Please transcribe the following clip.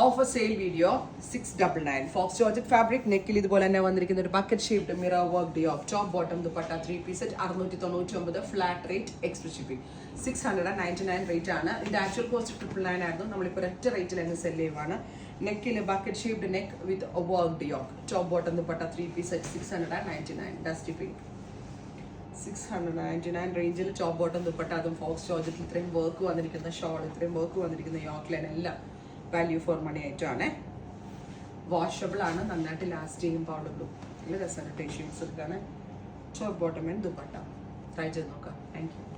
Offer sale video 699 faux georgette fabric നെക്കിൽ ഇതുപോലെ തന്നെ വന്നിരിക്കുന്ന ഒരു ബക്കറ്റ് ഷേപ്ഡ് മിറർ വർക്ക് ഡിയോക്ക് top bottom dupatta 3 piece 699 flat rate express shipping 699 rate ആണ്. ഇതിന്റെ ആക്ച്വൽ കോസ്റ്റ് 999 ആയിരുന്നു. നമ്മളിപ്പോൾ ഒറ്റ റേറ്റിൽ അങ്ങ് സെല് ചെയ്യുവാണ്. നെക്കിൽ bucket shaped neck with work ഡിയോക്ക് top bottom dupatta 3 piece 699 dusty pink 699 റേഞ്ചിൽ ടോപ്പ് ബോട്ടം ദുപ്പട്ട, അതും ഫോക്സ് ജോർജറ്റിൽ ഇത്രയും വർക്ക് വന്നിരിക്കുന്ന ഷോൾ, ഇത്രയും വർക്ക് വന്നിരിക്കുന്ന യോക്ക് ലൈൻ എല്ലാം വാല്യൂ ഫോർ മണി ആയിട്ടാണ്. വാഷബിൾ ആണ്, നന്നായിട്ട് ലാസ്റ്റ് ചെയ്യും. പൗഡർ ബ്ലൂ നല്ല രസമാണ്. ടീ ഷീറ്റ്സ് എടുക്കാണ്. Top bottom and dupatta try ചെയ്ത് നോക്കാം. Thank U.